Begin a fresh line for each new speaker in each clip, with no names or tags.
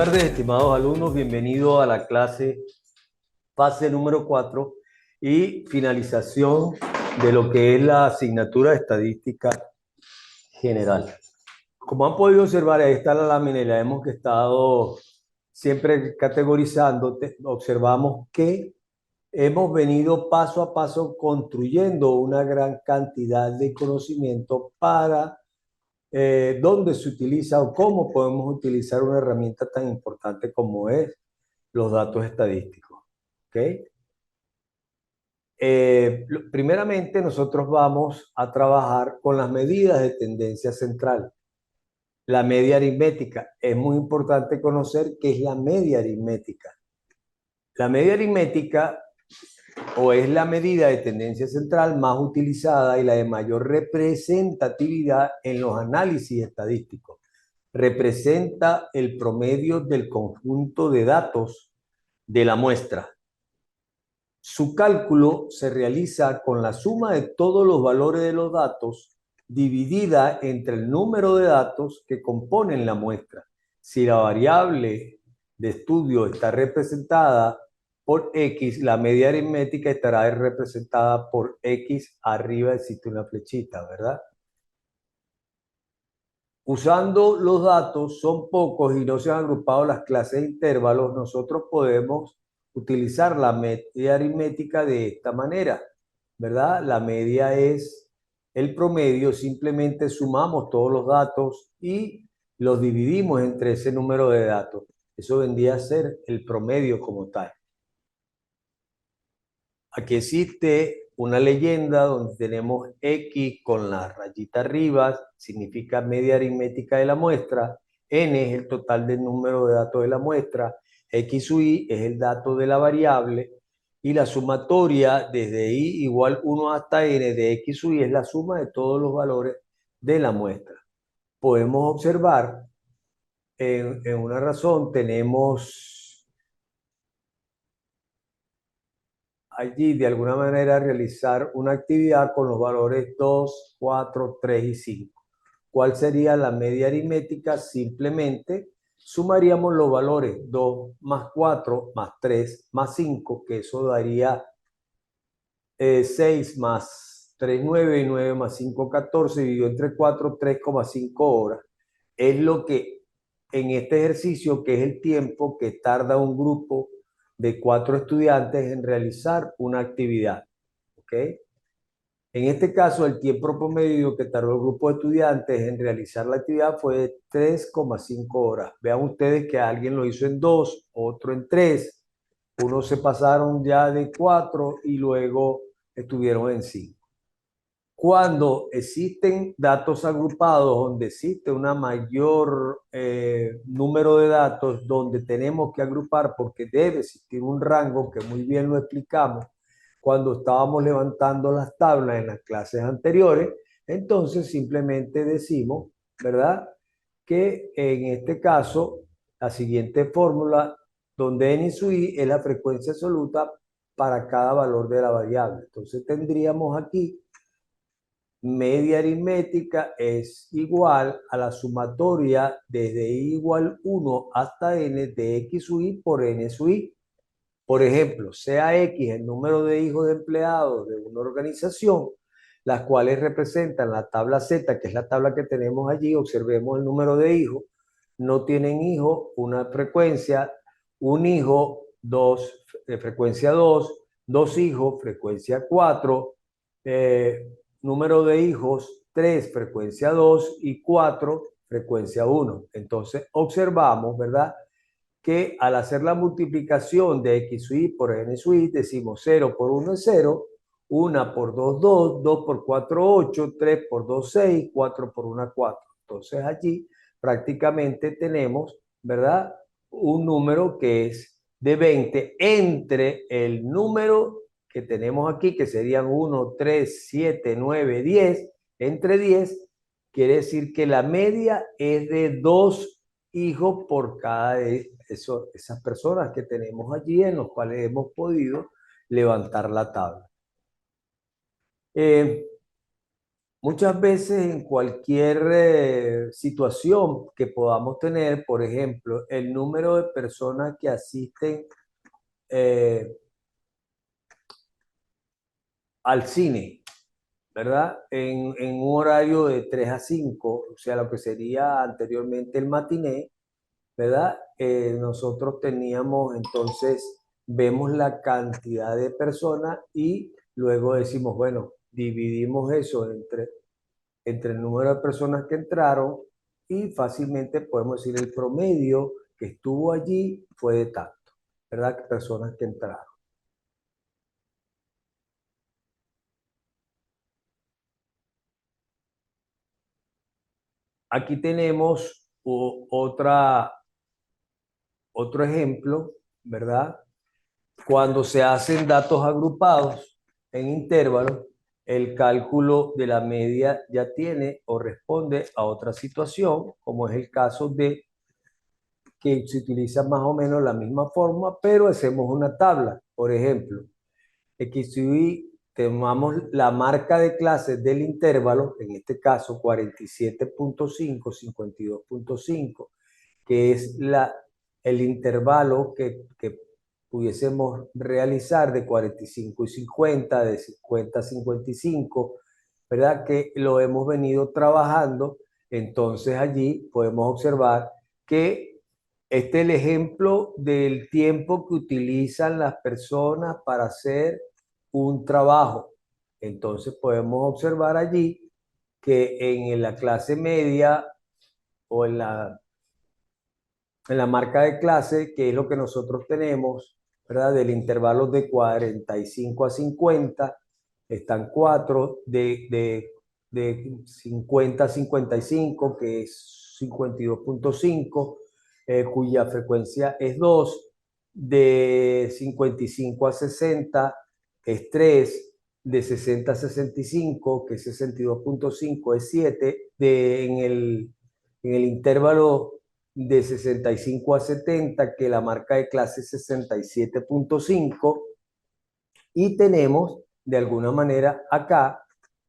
tardes, estimados alumnos. Bienvenidos a la clase fase número 4 y finalización de lo que es la asignatura de estadística general. Como han podido observar, ahí está la lámina y la hemos estado siempre categorizando. Observamos que hemos venido paso a paso construyendo una gran cantidad de conocimiento para dónde se utiliza o cómo podemos utilizar una herramienta tan importante como es los datos estadísticos. ¿Ok? Primeramente, nosotros vamos a trabajar con las medidas de tendencia central. La media aritmética. Es muy importante conocer qué es la media aritmética. La media aritmética o es la medida de tendencia central más utilizada y la de mayor representatividad en los análisis estadísticos. Representa el promedio del conjunto de datos de la muestra. Su cálculo se realiza con la suma de todos los valores de los datos dividida entre el número de datos que componen la muestra. Si la variable de estudio está representada por X, la media aritmética estará representada por X. Arriba existe una flechita, ¿verdad? Usando los datos, son pocos y no se han agrupado las clases de intervalos, nosotros podemos utilizar la media aritmética de esta manera, ¿verdad? La media es el promedio, simplemente sumamos todos los datos y los dividimos entre ese número de datos. Eso vendría a ser el promedio como tal. Aquí existe una leyenda donde tenemos X con la rayita arriba, significa media aritmética de la muestra, N es el total del número de datos de la muestra, X sub Y es el dato de la variable, y la sumatoria desde Y igual 1 hasta N de X sub Y es la suma de todos los valores de la muestra. Podemos observar en una razón, tenemos allí de alguna manera realizar una actividad con los valores 2, 4, 3 y 5. ¿Cuál sería la media aritmética? Simplemente sumaríamos los valores 2 más 4 más 3 más 5, que eso daría 6 más 3, 9 y 9 más 5, 14, dividido entre 4, 3,5 horas. Es lo que en este ejercicio, que es el tiempo que tarda un grupo de 4 estudiantes en realizar una actividad. ¿Ok? En este caso, el tiempo promedio que tardó el grupo de estudiantes en realizar la actividad fue de 3,5 horas. Vean ustedes que alguien lo hizo en 2, otro en 3, unos se pasaron ya de 4 y luego estuvieron en 5. Cuando existen datos agrupados, donde existe una mayor número de datos, donde tenemos que agrupar porque debe existir un rango, que muy bien lo explicamos cuando estábamos levantando las tablas en las clases anteriores, entonces simplemente decimos, ¿verdad? Que en este caso, la siguiente fórmula, donde n sub i es la frecuencia absoluta para cada valor de la variable. Entonces tendríamos aquí media aritmética es igual a la sumatoria desde i igual 1 hasta n de x sub i por n sub i. Por ejemplo, sea X el número de hijos de empleados de una organización, las cuales representan la tabla Z, que es la tabla que tenemos allí. Observemos el número de hijos. No tienen hijos, una frecuencia, un hijo, dos, frecuencia 2, dos hijos, frecuencia 4, número de hijos 3, frecuencia 2 y 4, frecuencia 1. Entonces observamos, ¿verdad?, que al hacer la multiplicación de x sub i por n sub i, decimos 0 por 1 es 0, 1 por 2, 2, 2 por 4, 8, 3 por 2, 6, 4 por 1, 4. Entonces allí prácticamente tenemos, ¿verdad?, un número que es de 20 entre el número que tenemos aquí, que serían 1, 3, 7, 9, 10, entre 10, quiere decir que la media es de 2 hijos por cada de esas personas que tenemos allí, en los cuales hemos podido levantar la tabla. Muchas veces en cualquier situación que podamos tener, por ejemplo, el número de personas que asisten eh, al cine, ¿verdad? En un horario de 3 a 5, o sea, lo que sería anteriormente el matiné, ¿verdad? Nosotros teníamos entonces, vemos la cantidad de personas y luego decimos, bueno, dividimos eso entre el número de personas que entraron y fácilmente podemos decir el promedio que estuvo allí fue de tanto, ¿verdad? Que personas que entraron. Aquí tenemos otro ejemplo, ¿verdad? Cuando se hacen datos agrupados en intervalos, el cálculo de la media ya tiene o responde a otra situación, como es el caso de que se utiliza más o menos la misma forma, pero hacemos una tabla. Por ejemplo, XY, tomamos la marca de clases del intervalo, en este caso 47.5, 52.5, que es el intervalo que pudiésemos realizar de 45 y 50, de 50 a 55, ¿verdad? Que lo hemos venido trabajando. Entonces allí podemos observar que este es el ejemplo del tiempo que utilizan las personas para hacer un trabajo. Entonces podemos observar allí que en la clase media o en la marca de clase, que es lo que nosotros tenemos, ¿verdad? Del intervalo de 45 a 50, están cuatro, de 50 a 55, que es 52.5, cuya frecuencia es 2, de 55 a 60 es 3, de 60 a 65, que es 62.5, es 7, en el intervalo de 65 a 70, que la marca de clase es 67.5, y tenemos de alguna manera acá,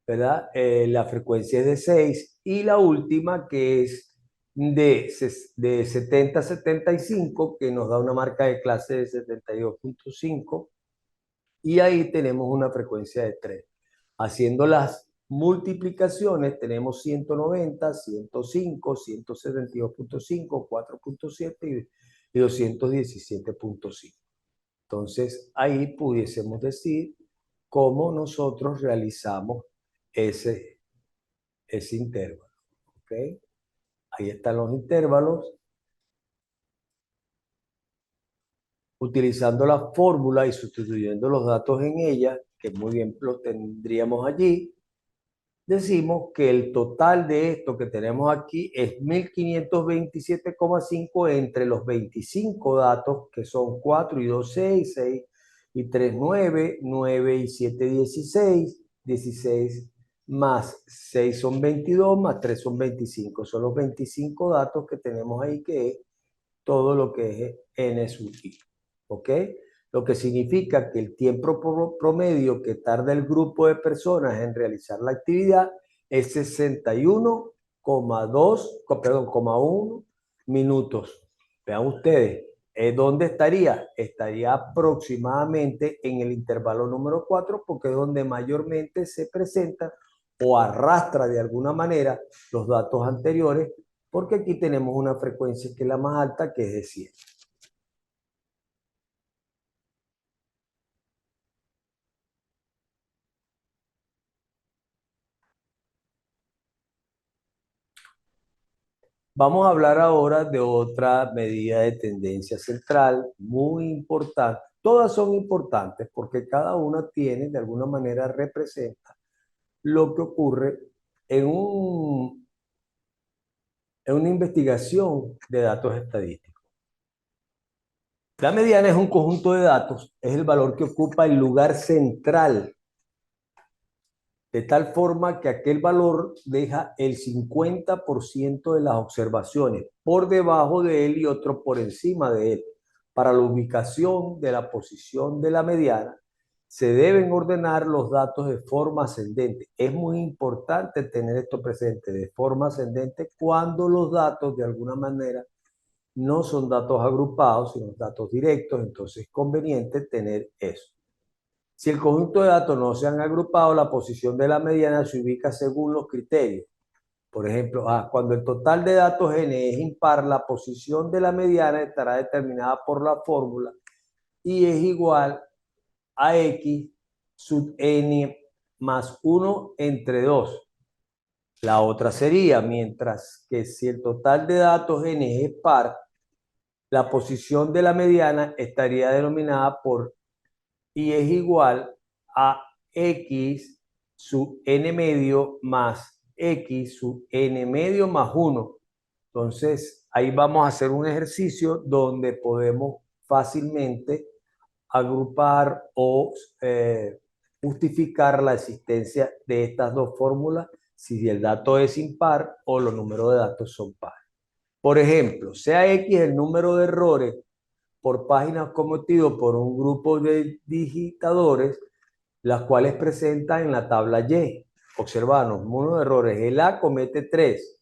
¿verdad? La frecuencia es de 6 y la última que es de 70 a 75, que nos da una marca de clase de 72.5, y ahí tenemos una frecuencia de 3. Haciendo las multiplicaciones tenemos 190, 105, 172.5, 4.7 y 217.5. Entonces ahí pudiésemos decir cómo nosotros realizamos ese, ese intervalo. ¿Ok? Ahí están los intervalos. Utilizando la fórmula y sustituyendo los datos en ella, que muy bien los tendríamos allí, decimos que el total de esto que tenemos aquí es 1527,5 entre los 25 datos, que son 4 y 2, 6, 6 y 3, 9, 9 y 7, 16, 16 más 6 son 22, más 3 son 25. Son los 25 datos que tenemos ahí, que es todo lo que es N sub I. ¿Ok? Lo que significa que el tiempo promedio que tarda el grupo de personas en realizar la actividad es 61,2, perdón, 1 minutos. Vean ustedes, ¿dónde estaría? Estaría aproximadamente en el intervalo número 4, porque es donde mayormente se presenta o arrastra de alguna manera los datos anteriores, porque aquí tenemos una frecuencia que es la más alta, que es de 100. Vamos a hablar ahora de otra medida de tendencia central muy importante. Todas son importantes porque cada una tiene, de alguna manera, representa lo que ocurre en, en una investigación de datos estadísticos. La mediana es un conjunto de datos, es el valor que ocupa el lugar central, de tal forma que aquel valor deja el 50% de las observaciones por debajo de él y otro por encima de él. Para la ubicación de la posición de la mediana, se deben ordenar los datos de forma ascendente. Es muy importante tener esto presente, de forma ascendente, cuando los datos de alguna manera no son datos agrupados, sino datos directos, entonces es conveniente tener eso. Si el conjunto de datos no se han agrupado, la posición de la mediana se ubica según los criterios. Por ejemplo, cuando el total de datos n es impar, la posición de la mediana estará determinada por la fórmula y es igual a x sub n más 1 entre 2. La otra sería, mientras que si el total de datos n es par, la posición de la mediana estaría denominada por y es igual a x sub n medio más x sub n medio más 1. Entonces, ahí vamos a hacer un ejercicio donde podemos fácilmente agrupar o justificar la existencia de estas dos fórmulas si el dato es impar o los números de datos son pares. Por ejemplo, sea X el número de errores por páginas cometido por un grupo de digitadores, las cuales presentan en la tabla Y. Observamos, unos errores. El A comete 3,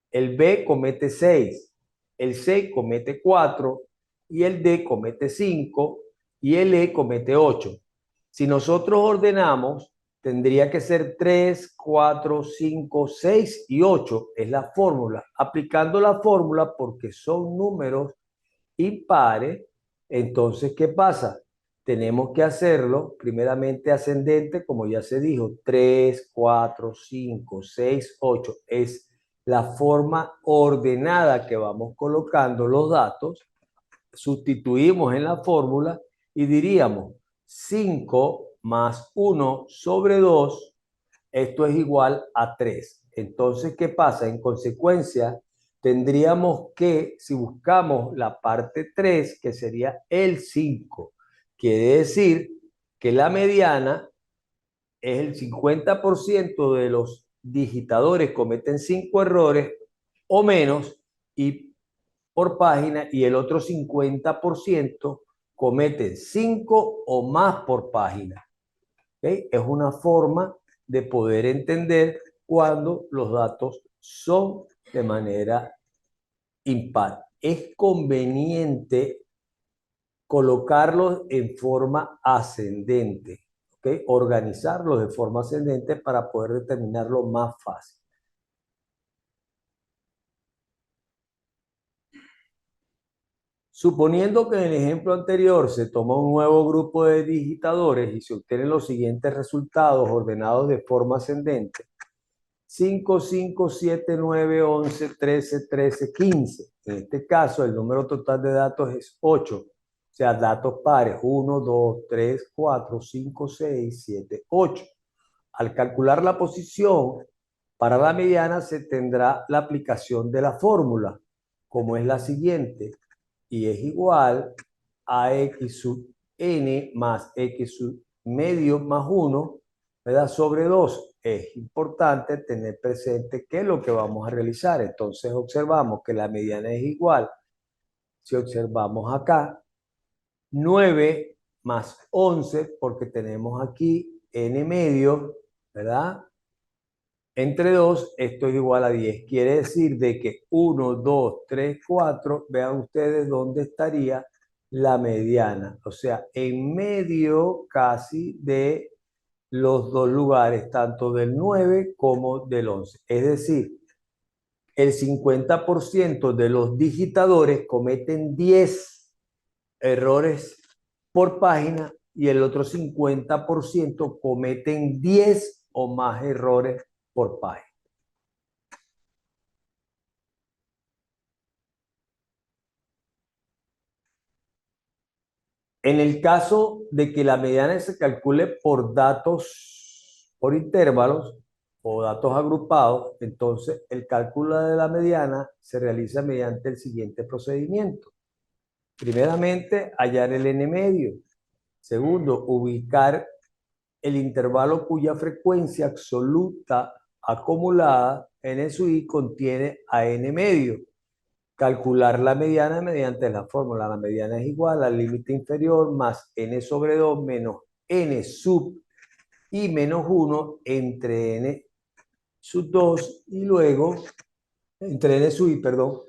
el B comete 6, el C comete 4 y el D comete 5 y el E comete 8. Si nosotros ordenamos, tendría que ser 3, 4, 5, 6 y 8. Es la fórmula. Aplicando la fórmula porque son números impares, entonces, ¿qué pasa? Tenemos que hacerlo primeramente ascendente, como ya se dijo, 3, 4, 5, 6, 8. Es la forma ordenada que vamos colocando los datos. Sustituimos en la fórmula y diríamos 5 más 1 sobre 2, esto es igual a 3. Entonces, ¿qué pasa? En consecuencia, tendríamos que, si buscamos la parte 3, que sería el 5, quiere decir que la mediana es el 50% de los digitadores cometen 5 errores o menos y por página y el otro 50% cometen 5 o más por página. ¿Okay? Es una forma de poder entender cuando los datos son de manera impar. Es conveniente colocarlos en forma ascendente, ¿okay? Organizarlos de forma ascendente para poder determinarlo más fácil. Suponiendo que en el ejemplo anterior se toma un nuevo grupo de digitadores y se obtienen los siguientes resultados ordenados de forma ascendente: 5, 5, 7, 9, 11, 13, 13, 15. En este caso, el número total de datos es 8. O sea, datos pares: 1, 2, 3, 4, 5, 6, 7, 8. Al calcular la posición para la mediana se tendrá la aplicación de la fórmula, como es la siguiente: y es igual a x sub n más x sub medio más 1, ¿verdad? Sobre 2. Es importante tener presente qué es lo que vamos a realizar. Entonces observamos que la mediana es igual, si observamos acá, 9 más 11, porque tenemos aquí n medio, ¿verdad? Entre 2, esto es igual a 10. Quiere decir de que 1, 2, 3, 4, vean ustedes dónde estaría la mediana. O sea, en medio casi de los dos lugares, tanto del 9 como del 11. Es decir, el 50% de los digitadores cometen 10 errores por página y el otro 50% cometen 10 o más errores por página. En el caso de que la mediana se calcule por datos, por intervalos o datos agrupados, entonces el cálculo de la mediana se realiza mediante el siguiente procedimiento. Primeramente, hallar el n medio. Segundo, ubicar el intervalo cuya frecuencia absoluta acumulada n sub i contiene a n medio. Calcular la mediana mediante la fórmula. La mediana es igual al límite inferior más n sobre 2 menos n sub i menos 1 entre n sub 2 y luego entre n sub i, perdón,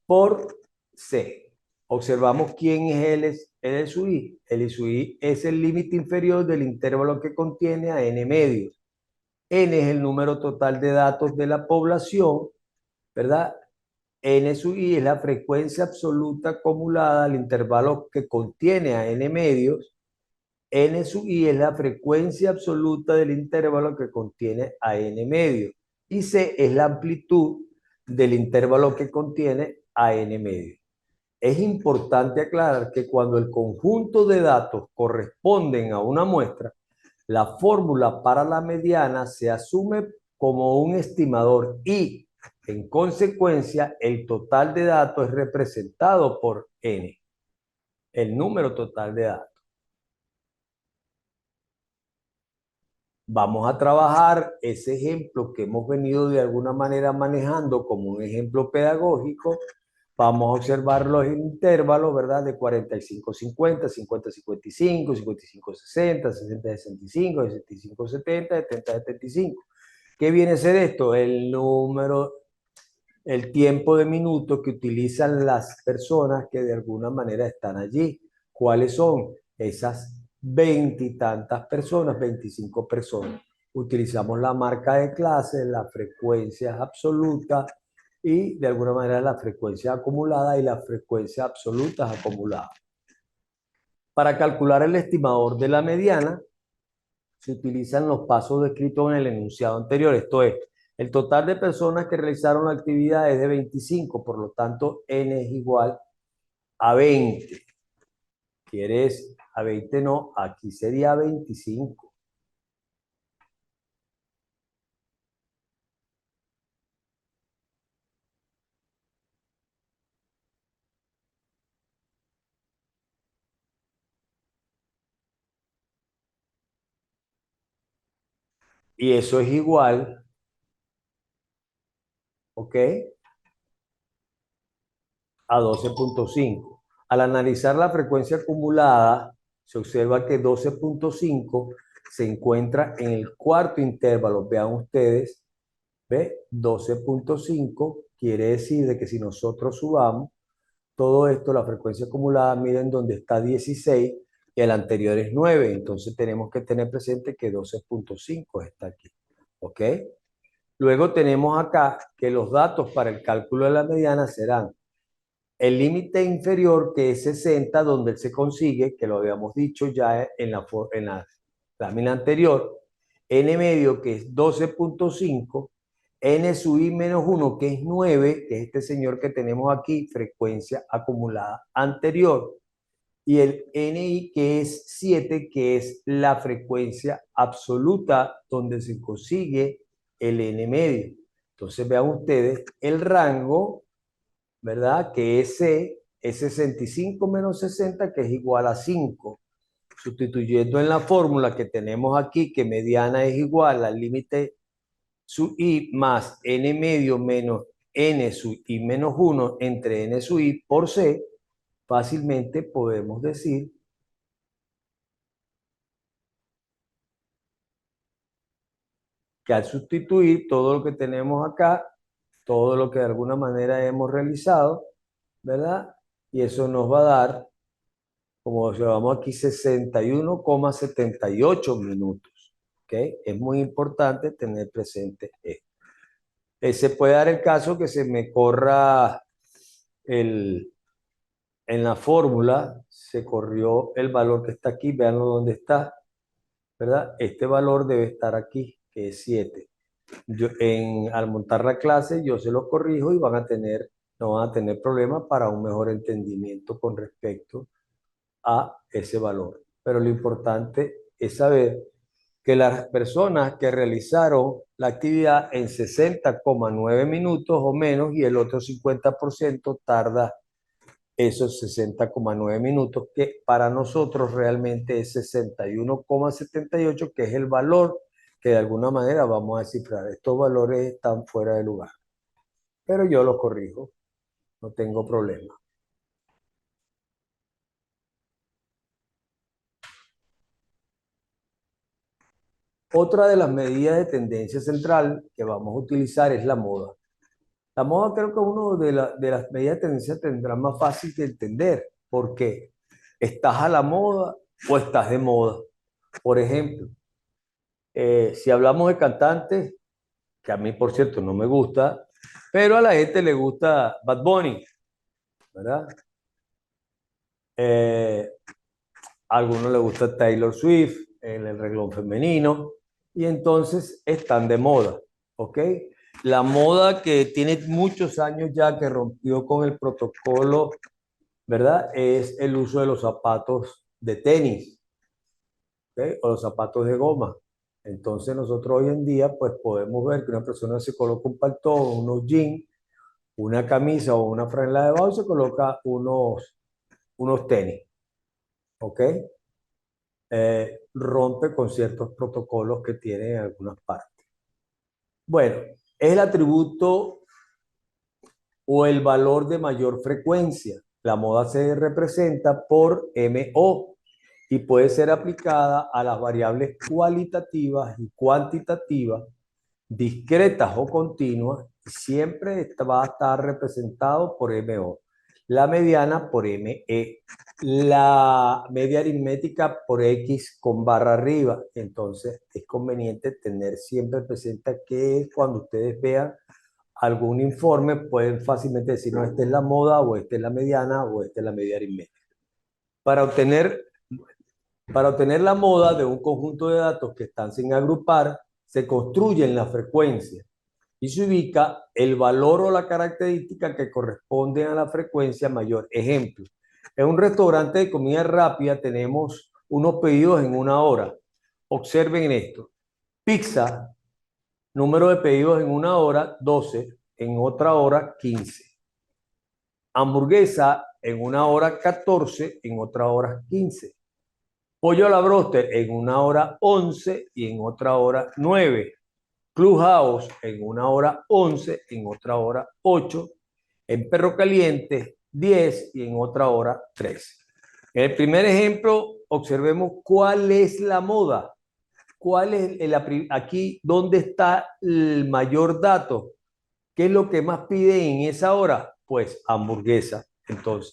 por c. Observamos quién es L sub i. L sub i es el límite inferior del intervalo que contiene a n medios. N es el número total de datos de la población, ¿verdad? N sub i es la frecuencia absoluta acumulada al intervalo que contiene a n medios. N sub i es la frecuencia absoluta del intervalo que contiene a n medios. Y C es la amplitud del intervalo que contiene a n medios. Es importante aclarar que cuando el conjunto de datos corresponden a una muestra, la fórmula para la mediana se asume como un estimador y, en consecuencia, el total de datos es representado por n, el número total de datos. Vamos a trabajar ese ejemplo que hemos venido de alguna manera manejando como un ejemplo pedagógico. Vamos a observar los intervalos, ¿verdad? De 45-50, 50-55, 55-60, 60-65, 65-70, 70-75. ¿Qué viene a ser esto? El tiempo de minutos que utilizan las personas que de alguna manera están allí. ¿Cuáles son? Esas 20 y tantas personas, 25 personas. Utilizamos la marca de clase, las frecuencias absolutas y de alguna manera la frecuencia acumulada y las frecuencias absolutas acumuladas. Para calcular el estimador de la mediana, se utilizan los pasos descritos en el enunciado anterior. Esto es, el total de personas que realizaron la actividad es de 25, por lo tanto, n es igual a 20. ¿Quieres a 20? No, aquí sería 25. Y eso es igual, ¿ok? A 12.5. Al analizar la frecuencia acumulada, se observa que 12.5 se encuentra en el cuarto intervalo. Vean ustedes, ¿ve? 12.5 quiere decir de que si nosotros subamos todo esto, la frecuencia acumulada, miren dónde está 16 y el anterior es 9. Entonces tenemos que tener presente que 12.5 está aquí. ¿Ok? Luego tenemos acá que los datos para el cálculo de la mediana serán el límite inferior, que es 60, donde se consigue, que lo habíamos dicho ya en la lámina anterior, n medio, que es 12.5, n sub i menos 1, que es 9, que es este señor que tenemos aquí, frecuencia acumulada anterior, y el ni, que es 7, que es la frecuencia absoluta donde se consigue el n medio. Entonces vean ustedes el rango, ¿verdad? Que ese es 65 menos 60, que es igual a 5. Sustituyendo en la fórmula que tenemos aquí, que mediana es igual al límite sub i más n medio menos n sub i menos 1 entre n sub i por c, fácilmente podemos decir que al sustituir todo lo que tenemos acá, todo lo que de alguna manera hemos realizado, ¿verdad? Y eso nos va a dar, como observamos aquí, 61,78 minutos. ¿Ok? Es muy importante tener presente esto. Se puede dar el caso que se me corra en la fórmula, se corrió el valor que está aquí, veanlo dónde está, ¿verdad? Este valor debe estar aquí, que es 7. Al montar la clase, yo se los corrijo y no van a tener problemas para un mejor entendimiento con respecto a ese valor. Pero lo importante es saber que las personas que realizaron la actividad en 60,9 minutos o menos y el otro 50% tarda esos 60,9 minutos, que para nosotros realmente es 61,78, que es el valor que de alguna manera vamos a descifrar. Estos valores están fuera de lugar, pero yo los corrijo, no tengo problema. Otra de las medidas de tendencia central que vamos a utilizar es la moda. La moda creo que es una de las medidas de tendencia tendrá más fácil de entender. ¿Por qué? ¿Estás a la moda o estás de moda? Por ejemplo, si hablamos de cantantes, que a mí, por cierto, no me gusta, pero a la gente le gusta Bad Bunny, ¿verdad? Eh, a algunos les gusta Taylor Swift, en el renglón femenino, y entonces están de moda, ¿ok? La moda que tiene muchos años ya que rompió con el protocolo, ¿verdad? Es el uso de los zapatos de tenis, ¿ok? O los zapatos de goma. Entonces nosotros hoy en día pues podemos ver que una persona se coloca un pantón, unos jeans, una camisa o una franela de y se coloca unos tenis, ¿ok? Rompe con ciertos protocolos que tiene en algunas partes. Bueno, es el atributo o el valor de mayor frecuencia. La moda se representa por MO y puede ser aplicada a las variables cualitativas y cuantitativas, discretas o continuas, siempre va a estar representado por MO. La mediana por ME, la media aritmética por X con barra arriba. Entonces es conveniente tener siempre presente que cuando ustedes vean algún informe pueden fácilmente decir, no, esta es la moda, o esta es la mediana, o esta es la media aritmética. Para obtener, para obtener la moda de un conjunto de datos que están sin agrupar, se construye en la frecuencia y se ubica el valor o la característica que corresponde a la frecuencia mayor. Ejemplo, en un restaurante de comida rápida tenemos unos pedidos en una hora. Observen esto. Pizza, número de pedidos en una hora, 12, en otra hora, 15. Hamburguesa en una hora, 14, en otra hora, 15. Pollo a la broster en una hora, 11 y en otra hora, 9. Clubhouse en una hora, 11, en otra hora, 8. En perro caliente, 10 y en otra hora, 13. En el primer ejemplo, observemos cuál es la moda. ¿Cuál es aquí, dónde está el mayor dato? ¿Qué es lo que más pide en esa hora? Pues hamburguesa. Entonces,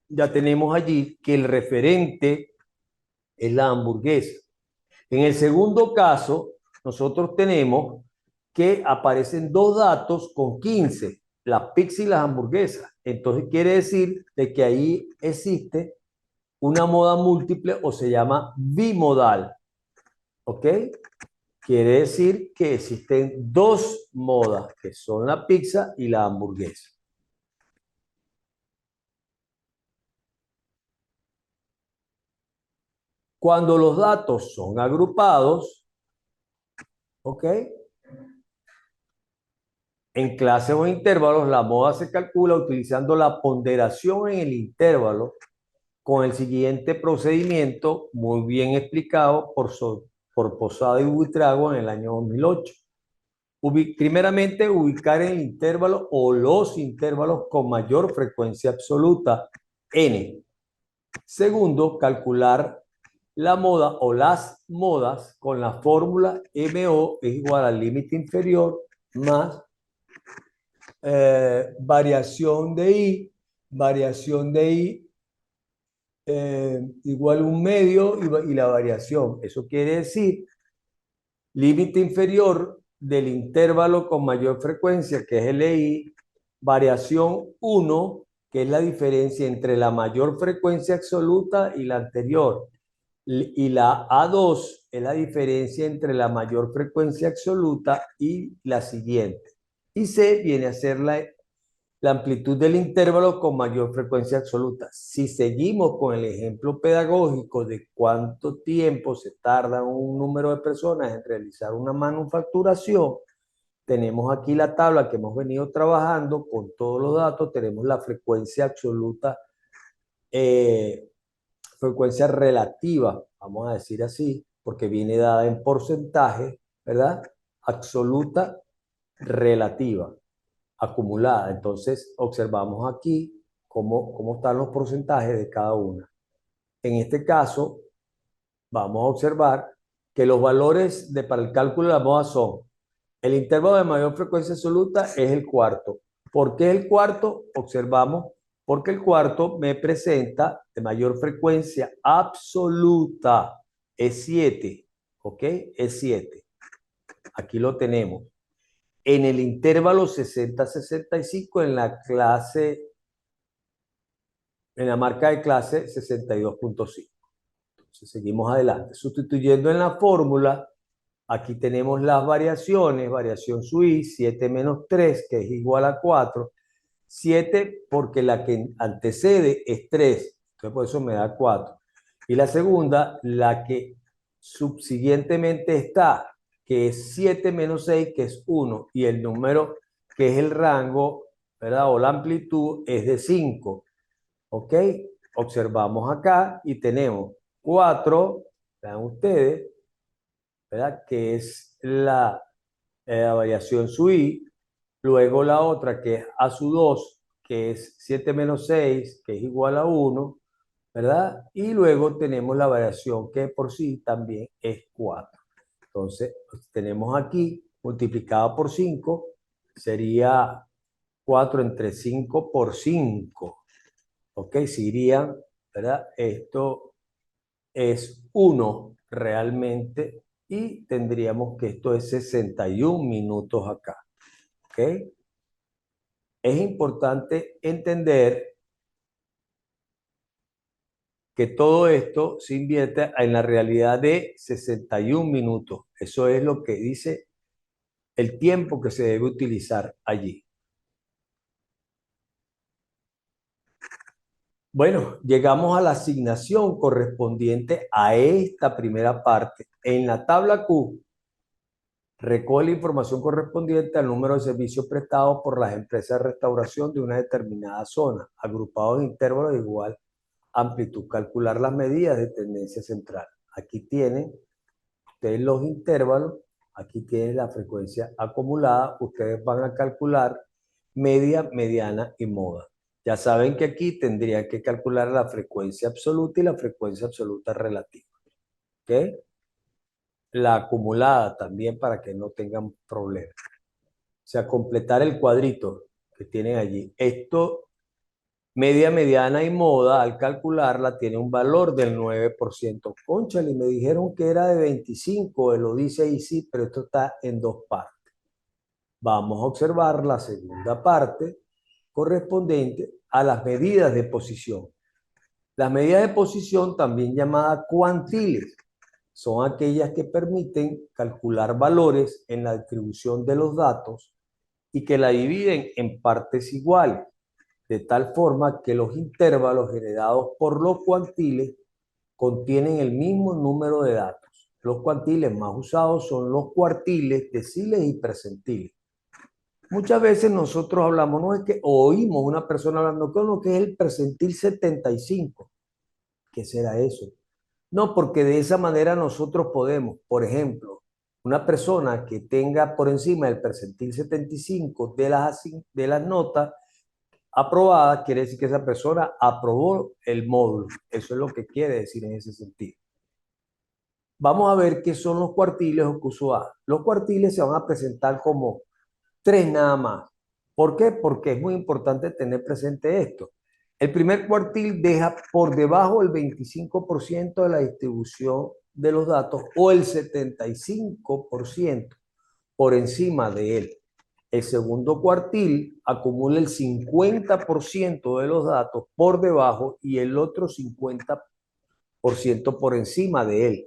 ya tenemos allí que el referente es la hamburguesa. En el segundo caso, nosotros tenemos que aparecen dos datos con 15, las pizzas y las hamburguesas. Entonces quiere decir de que ahí existe una moda múltiple o se llama bimodal. ¿Ok? Quiere decir que existen dos modas, que son la pizza y la hamburguesa. Cuando los datos son agrupados, ¿ok? En clases o intervalos, la moda se calcula utilizando la ponderación en el intervalo con el siguiente procedimiento muy bien explicado por Posada y Buitrago en el año 2008. Primeramente, ubicar el intervalo o los intervalos con mayor frecuencia absoluta, n. Segundo, calcular la moda o las modas con la fórmula MO es igual al límite inferior más variación de I igual un medio y la variación. Eso quiere decir límite inferior del intervalo con mayor frecuencia, que es el I, variación 1, que es la diferencia entre la mayor frecuencia absoluta y la anterior. Y la A2 es la diferencia entre la mayor frecuencia absoluta y la siguiente. Y C viene a ser la amplitud del intervalo con mayor frecuencia absoluta. Si seguimos con el ejemplo pedagógico de cuánto tiempo se tarda un número de personas en realizar una manufacturación, tenemos aquí la tabla que hemos venido trabajando con todos los datos, tenemos la frecuencia absoluta, frecuencia relativa, vamos a decir así, porque viene dada en porcentaje, ¿verdad? Absoluta relativa acumulada. Entonces, observamos aquí cómo están los porcentajes de cada una. En este caso, vamos a observar que los valores para el cálculo de la moda son, el intervalo de mayor frecuencia absoluta es el cuarto. ¿Por qué el cuarto? Observamos, porque el cuarto me presenta de mayor frecuencia absoluta, es 7, ¿ok? Es 7. Aquí lo tenemos. En el intervalo 60-65 en la clase, en la marca de clase 62.5. Entonces seguimos adelante. Sustituyendo en la fórmula, aquí tenemos las variaciones, variación SUI, 7 menos 3, que es igual a 4. 7 porque la que antecede es 3, entonces por eso me da 4. Y la segunda, la que subsiguientemente está, que es 7 menos 6, que es 1, y el número que es el rango, ¿verdad? O la amplitud es de 5. ¿Ok? Observamos acá y tenemos 4, vean ustedes, ¿verdad? Que es la variación SUI. Luego la otra que es A sub 2, que es 7 menos 6, que es igual a 1, ¿verdad? Y luego tenemos la variación que por sí también es 4. Entonces, tenemos aquí multiplicado por 5, sería 4 entre 5 por 5. ¿Ok? Si irían, ¿verdad? Esto es 1 realmente y tendríamos que esto es 61 minutos acá. ¿Ok? Es importante entender que todo esto se invierte en la realidad de 61 minutos. Eso es lo que dice el tiempo que se debe utilizar allí. Bueno, llegamos a la asignación correspondiente a esta primera parte. En la tabla Q, recoge la información correspondiente al número de servicios prestados por las empresas de restauración de una determinada zona, agrupados en intervalos de igual amplitud. Calcular las medidas de tendencia central. Aquí tienen ustedes los intervalos, aquí tienen la frecuencia acumulada. Ustedes van a calcular media, mediana y moda. Ya saben que aquí tendrían que calcular la frecuencia absoluta y la frecuencia absoluta relativa. ¿Ok? La acumulada también para que no tengan problemas. O sea, completar el cuadrito que tienen allí. Esto, media, mediana y moda, al calcularla, tiene un valor del 9%. Cónchale, me dijeron que era de 25, lo dice ahí sí, pero esto está en dos partes. Vamos a observar la segunda parte correspondiente a las medidas de posición. Las medidas de posición, también llamadas cuantiles, son aquellas que permiten calcular valores en la distribución de los datos y que la dividen en partes iguales, de tal forma que los intervalos generados por los cuantiles contienen el mismo número de datos. Los cuantiles más usados son los cuartiles, deciles y percentiles. Muchas veces nosotros hablamos, no es que oímos una persona hablando con lo que es el percentil 75. ¿Qué será eso? No, porque de esa manera nosotros podemos, por ejemplo, una persona que tenga por encima del percentil 75 de las notas aprobadas, quiere decir que esa persona aprobó el módulo. Eso es lo que quiere decir en ese sentido. Vamos a ver qué son los cuartiles o QSUA. Los cuartiles se van a presentar como 3 nada más. ¿Por qué? Porque es muy importante tener presente esto. El primer cuartil deja por debajo el 25% de la distribución de los datos o el 75% por encima de él. El segundo cuartil acumula el 50% de los datos por debajo y el otro 50% por encima de él.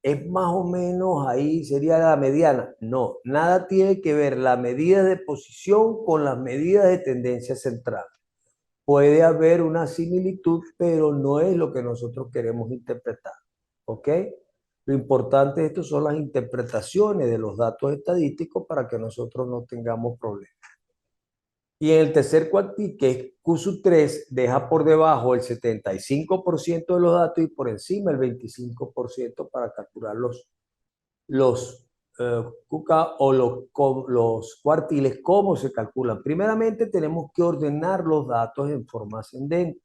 Es más o menos ahí, sería la mediana. No, nada tiene que ver la medida de posición con las medidas de tendencia central. Puede haber una similitud, pero no es lo que nosotros queremos interpretar. ¿Ok? Lo importante de esto son las interpretaciones de los datos estadísticos para que nosotros no tengamos problemas. Y en el tercer cuartil, que es Q3, deja por debajo el 75% de los datos y por encima el 25% para calcular los QK o los cuartiles. ¿Cómo se calculan? Primeramente, tenemos que ordenar los datos en forma ascendente.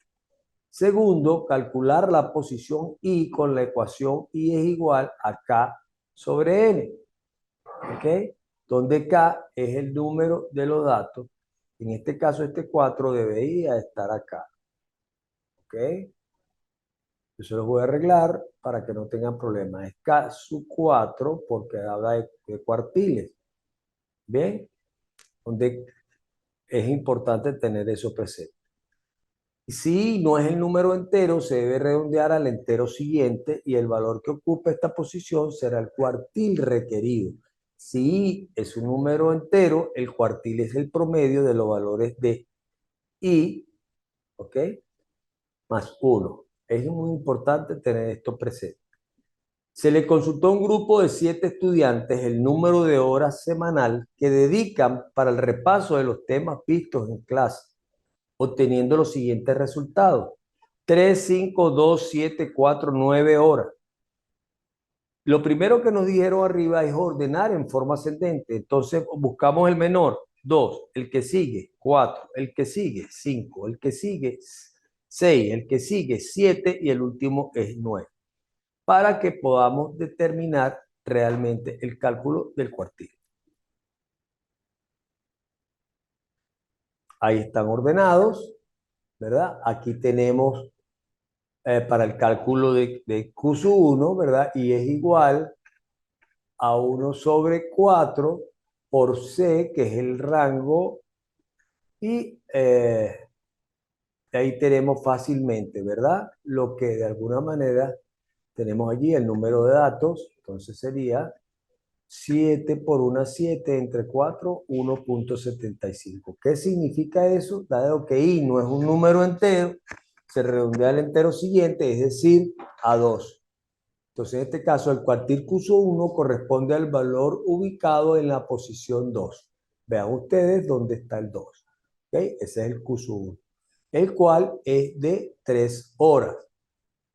Segundo, calcular la posición I con la ecuación I es igual a K sobre n. ¿Ok? Donde K es el número de los datos. En este caso, este 4 debería estar acá. ¿Ok? Yo se los voy a arreglar para que no tengan problemas. Es K sub 4 porque habla de cuartiles. ¿Bien? Donde es importante tener eso presente. Si no es el número entero, se debe redondear al entero siguiente y el valor que ocupa esta posición será el cuartil requerido. Si es un número entero, el cuartil es el promedio de los valores de i, ¿ok? Más 1. Es muy importante tener esto presente. Se le consultó a un grupo de 7 estudiantes el número de horas semanal que dedican para el repaso de los temas vistos en clase, obteniendo los siguientes resultados: 3, 5, 2, 7, 4, 9 horas. Lo primero que nos dijeron arriba es ordenar en forma ascendente. Entonces buscamos el menor, 2, el que sigue, 4, el que sigue, 5, el que sigue, 6, el que sigue, 7 y el último es 9, para que podamos determinar realmente el cálculo del cuartil. Ahí están ordenados, ¿verdad? Aquí tenemos para el cálculo de Q sub 1, ¿verdad? Y es igual a 1 sobre 4 por C, que es el rango, y ahí tenemos fácilmente, ¿verdad? Lo que de alguna manera tenemos allí, el número de datos, entonces sería 7 por una 7 entre 4, 1.75. ¿Qué significa eso? Dado que i no es un número entero, se redondea al entero siguiente, es decir, a 2. Entonces, en este caso, el cuartil Q 1 corresponde al valor ubicado en la posición 2. Vean ustedes dónde está el 2. ¿Okay? Ese es el Q 1, el cual es de 3 horas.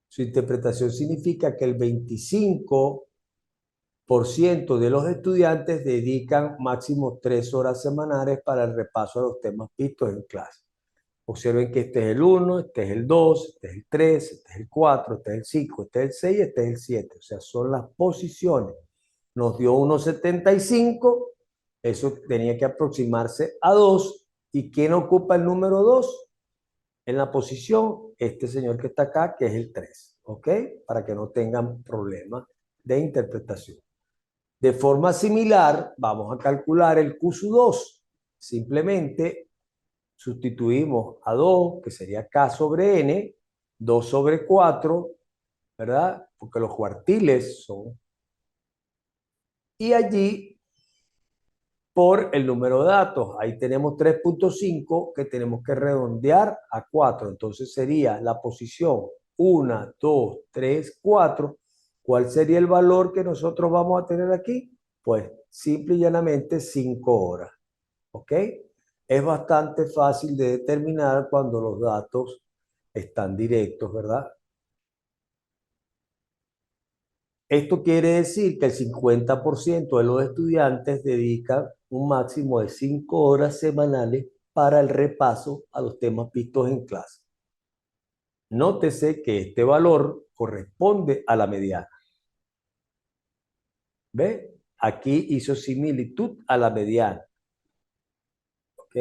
Su interpretación significa que el 25% de los estudiantes dedican máximo 3 horas semanales para el repaso de los temas vistos en clase. Observen que este es el 1, este es el 2, este es el 3, este es el 4, este es el 5, este es el 6, este es el 7. O sea, son las posiciones. Nos dio 1.75, eso tenía que aproximarse a 2. ¿Y quién ocupa el número 2? En la posición, este señor que está acá, que es el 3. ¿Ok? Para que no tengan problemas de interpretación. De forma similar, vamos a calcular el Q2. Simplemente sustituimos a 2, que sería K sobre N, 2 sobre 4, ¿verdad? Porque los cuartiles son. Y allí por el número de datos. Ahí tenemos 3.5 que tenemos que redondear a 4. Entonces sería la posición 1, 2, 3, 4. ¿Cuál sería el valor que nosotros vamos a tener aquí? Pues simple y llanamente 5 horas. ¿Ok? Es bastante fácil de determinar cuando los datos están directos, ¿verdad? Esto quiere decir que el 50% de los estudiantes dedican un máximo de 5 horas semanales para el repaso a los temas vistos en clase. Nótese que este valor corresponde a la mediana. ¿Ve? Aquí hizo similitud a la mediana. ¿Ok?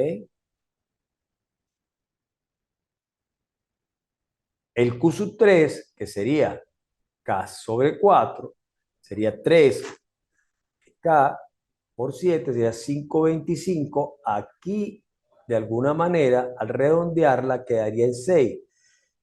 El Q sub 3, que sería K sobre 4, sería 3K por 7, sería 5.25. Aquí, de alguna manera, al redondearla, quedaría en 6.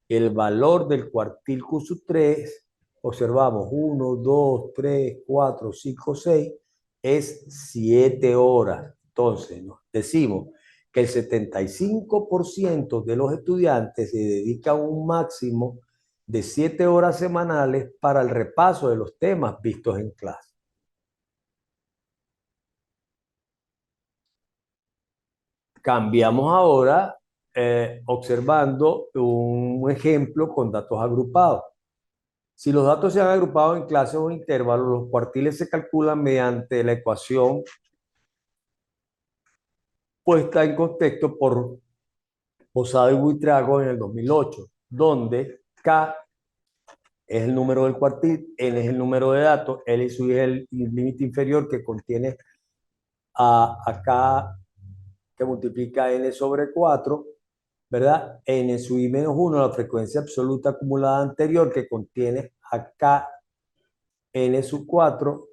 El valor del cuartil Q sub 3, observamos 1, 2, 3, 4, 5, 6, es 7 horas. Entonces, nos decimos que el 75% de los estudiantes se dedican un máximo de 7 horas semanales para el repaso de los temas vistos en clase. Cambiamos ahora observando un ejemplo con datos agrupados. Si los datos se han agrupado en clases o intervalos, los cuartiles se calculan mediante la ecuación puesta en contexto por Posada y Buitrago en el 2008, donde K es el número del cuartil, n es el número de datos, L sub es el límite inferior que contiene a K que multiplica n sobre 4, ¿verdad? N sub i menos 1, la frecuencia absoluta acumulada anterior que contiene acá n sub 4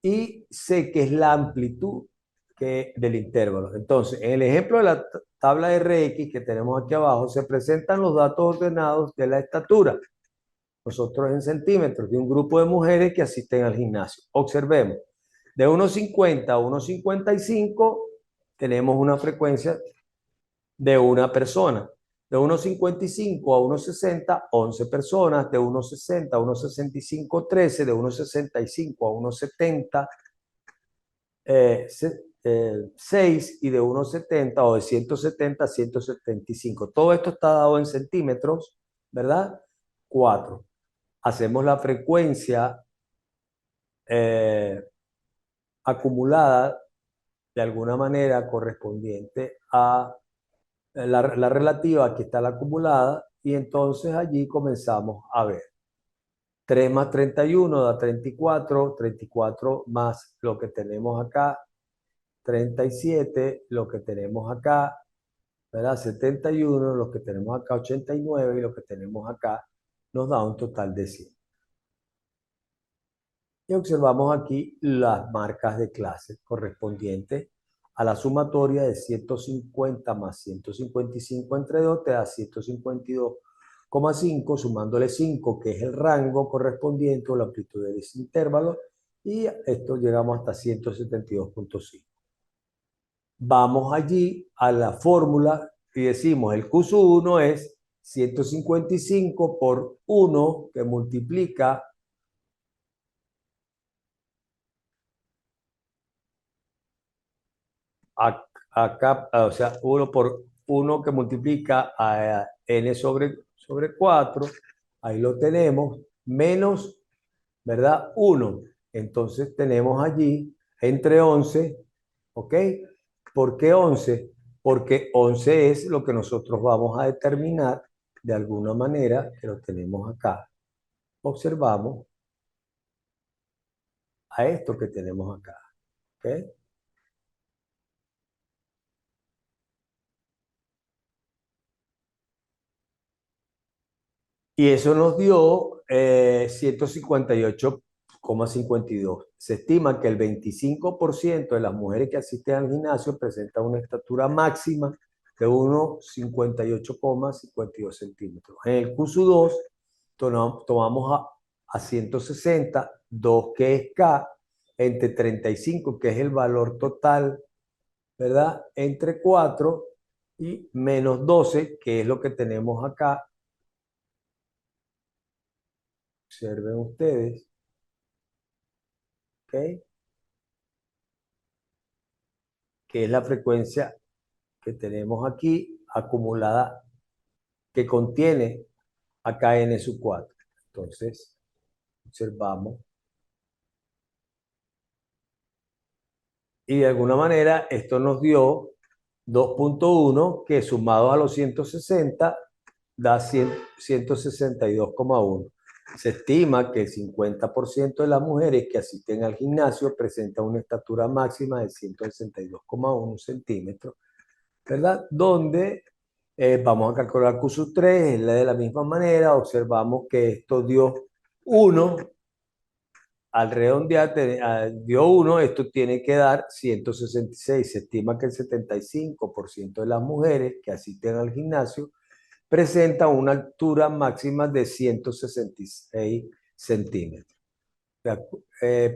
y C que es la amplitud del intervalo. Entonces, en el ejemplo de la tabla RX que tenemos aquí abajo, se presentan los datos ordenados de la estatura, nosotros en centímetros, de un grupo de mujeres que asisten al gimnasio. Observemos, de 1,50 a 1,55 tenemos una frecuencia de una persona. De 1,55 a 1,60, 11 personas. De 1,60 a 1,65, 13. De 1,65 a 1,70, 6. Y de 1,70 o de 170 a 175. Todo esto está dado en centímetros, ¿verdad? 4. Hacemos la frecuencia acumulada de alguna manera correspondiente a la relativa, aquí está la acumulada, y entonces allí comenzamos a ver. 3 más 31 da 34, 34 más lo que tenemos acá, 37, lo que tenemos acá, ¿verdad? 71, lo que tenemos acá, 89, y lo que tenemos acá nos da un total de 100. Y observamos aquí las marcas de clase correspondientes a la sumatoria de 150 más 155 entre 2 te da 152,5, sumándole 5, que es el rango correspondiente o la amplitud de ese intervalo, y esto llegamos hasta 172,5. Vamos allí a la fórmula y decimos el Q sub 1 es 155 por 1 que multiplica acá, o sea, 1 por 1 que multiplica a n sobre 4, ahí lo tenemos, menos, ¿verdad? 1. Entonces tenemos allí entre 11, ¿ok? ¿Por qué 11? Porque 11 es lo que nosotros vamos a determinar de alguna manera, que lo tenemos acá. Observamos a esto que tenemos acá, ¿ok? Y eso nos dio 158,52. Se estima que el 25% de las mujeres que asisten al gimnasio presentan una estatura máxima de 1,58,52 centímetros. En el curso 2 tomamos a 160, 2 que es K, entre 35 que es el valor total, ¿verdad? Entre 4 y menos 12, que es lo que tenemos acá. Observen ustedes, ¿ok? Que es la frecuencia que tenemos aquí acumulada que contiene acá n sub 4. Entonces, observamos. Y de alguna manera esto nos dio 2,1 que sumado a los 160 da 162,1. Se estima que el 50% de las mujeres que asisten al gimnasio presentan una estatura máxima de 162,1 centímetros, ¿verdad? Donde vamos a calcular Q sub 3, de la misma manera, observamos que esto dio 1, al redondear dio 1, esto tiene que dar 166. Se estima que el 75% de las mujeres que asisten al gimnasio presentan una altura máxima de 166 centímetros.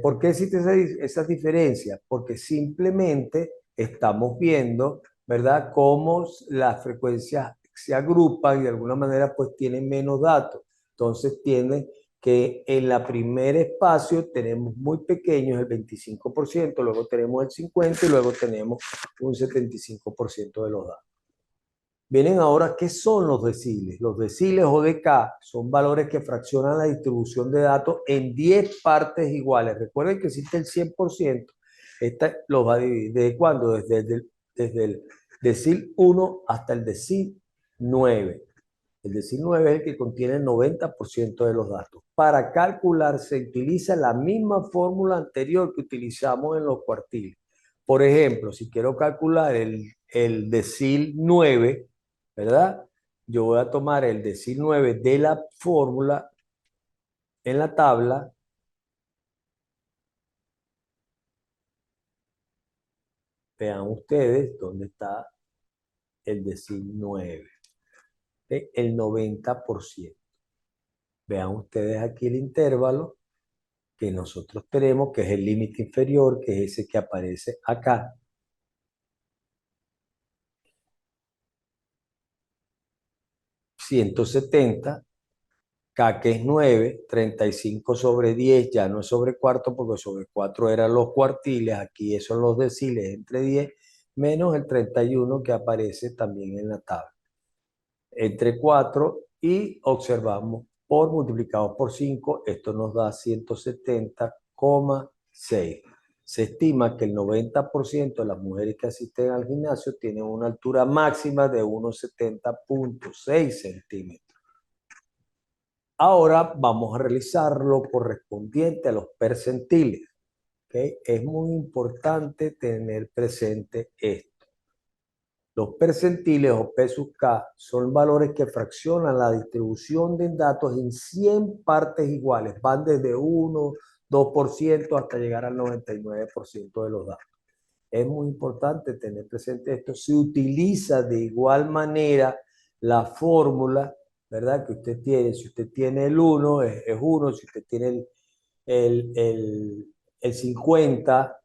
¿Por qué existe esa diferencia? Porque simplemente estamos viendo, ¿verdad?, cómo las frecuencias se agrupan y de alguna manera pues tienen menos datos. Entonces tienen que en la primer espacio tenemos muy pequeños el 25%, luego tenemos el 50% y luego tenemos un 75% de los datos. Vienen ahora, ¿qué son los deciles? Los deciles o dk son valores que fraccionan la distribución de datos en 10 partes iguales. Recuerden que existe el 100%. Esta los va a dividir. ¿Desde cuándo? Desde el decil 1 hasta el decil 9. El decil 9 es el que contiene el 90% de los datos. Para calcular se utiliza la misma fórmula anterior que utilizamos en los cuartiles. Por ejemplo, si quiero calcular el decil 9, ¿verdad? Yo voy a tomar el decil 9 de la fórmula en la tabla. Vean ustedes dónde está el decil 9. El 90%. Vean ustedes aquí el intervalo que nosotros tenemos, que es el límite inferior, que es ese que aparece acá. 170, K que es 9, 35 sobre 10, ya no es sobre cuarto, porque sobre 4 eran los cuartiles, aquí esos son los deciles entre 10, menos el 31 que aparece también en la tabla. Entre 4 y observamos por multiplicado por 5, esto nos da 170,6. Se estima que el 90% de las mujeres que asisten al gimnasio tienen una altura máxima de unos 70,6 centímetros. Ahora vamos a realizar lo correspondiente a los percentiles. ¿Okay? Es muy importante tener presente esto. Los percentiles o P sub K son valores que fraccionan la distribución de datos en 100 partes iguales. Van desde 1, 2% hasta llegar al 99% de los datos. Es muy importante tener presente esto. Se utiliza de igual manera la fórmula, ¿verdad? Que usted tiene. Si usted tiene el 1, es 1. Si usted tiene el 50,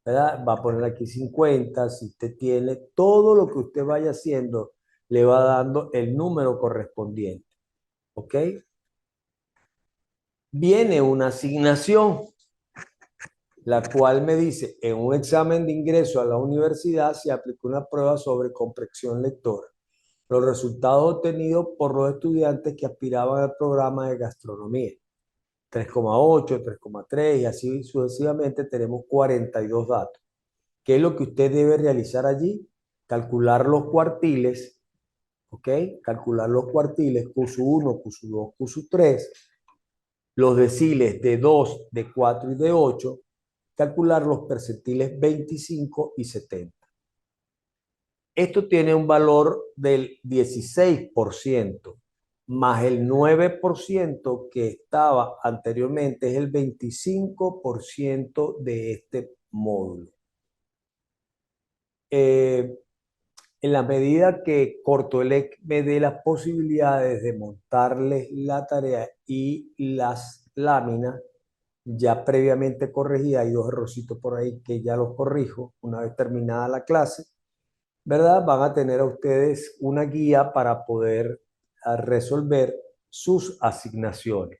¿verdad? Va a poner aquí 50. Si usted tiene todo lo que usted vaya haciendo, le va dando el número correspondiente. ¿Ok? Viene una asignación, la cual me dice, en un examen de ingreso a la universidad se aplicó una prueba sobre comprensión lectora. Los resultados obtenidos por los estudiantes que aspiraban al programa de gastronomía. 3,8, 3,3 y así sucesivamente tenemos 42 datos. ¿Qué es lo que usted debe realizar allí? Calcular los cuartiles, ¿ok? Calcular los cuartiles, Q1, Q2, Q3, los deciles de 2, de 4 y de 8, calcular los percentiles 25 y 70. Esto tiene un valor del 16%, más el 9% que estaba anteriormente es el 25% de este módulo. En la medida que Cortoelec me dé las posibilidades de montarles la tarea y las láminas, ya previamente corregida, hay dos errorcitos por ahí que ya los corrijo una vez terminada la clase, ¿verdad? Van a tener a ustedes una guía para poder resolver sus asignaciones.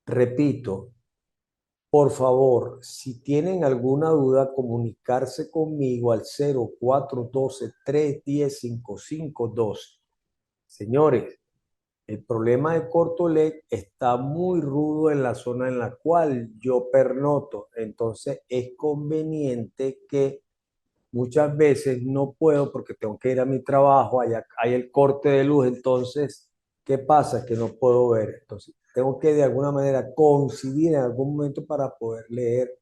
Repito, por favor, si tienen alguna duda, comunicarse conmigo al 0412-310-5512. Señores, el problema de Cortolec está muy rudo en la zona en la cual yo pernoto. Entonces es conveniente que muchas veces no puedo porque tengo que ir a mi trabajo, hay el corte de luz, entonces, ¿qué pasa? Que no puedo ver. Entonces, tengo que de alguna manera coincidir en algún momento para poder leer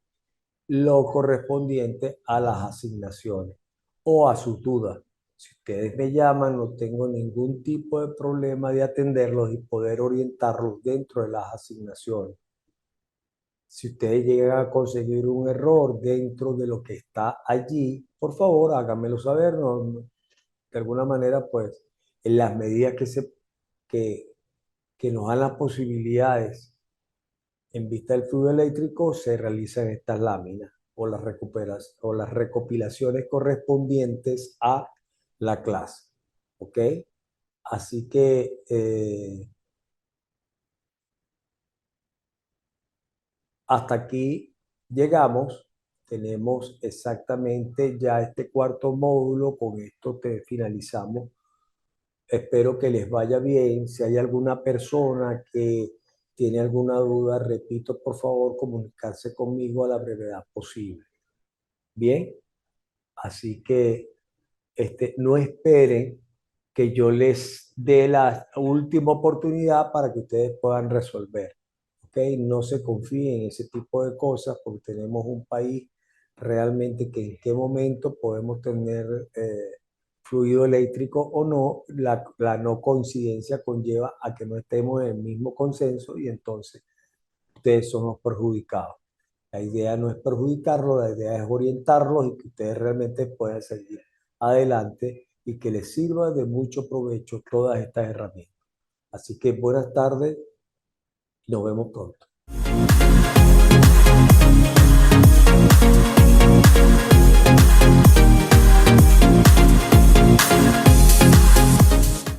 lo correspondiente a las asignaciones o a sus dudas. Si ustedes me llaman, no tengo ningún tipo de problema de atenderlos y poder orientarlos dentro de las asignaciones. Si ustedes llegan a conseguir un error dentro de lo que está allí, por favor, háganmelo saber. De alguna manera, pues, en las medidas que, que nos dan las posibilidades en vista del fluido eléctrico, se realizan estas láminas o las recopilaciones correspondientes a la clase. ¿Ok? Así que hasta aquí llegamos. Tenemos exactamente ya este cuarto módulo. Con esto finalizamos. Espero que les vaya bien. Si hay alguna persona que tiene alguna duda, repito, por favor, comunicarse conmigo a la brevedad posible. Bien, así que no esperen que yo les dé la última oportunidad para que ustedes puedan resolver. ¿Ok? No se confíen en ese tipo de cosas porque tenemos un país realmente que en qué momento podemos tener fluido eléctrico o no. La no coincidencia conlleva a que no estemos en el mismo consenso y entonces ustedes son los perjudicados. La idea no es perjudicarlos, la idea es orientarlos y que ustedes realmente puedan seguir adelante y que les sirva de mucho provecho todas estas herramientas. Así que buenas tardes, nos vemos pronto.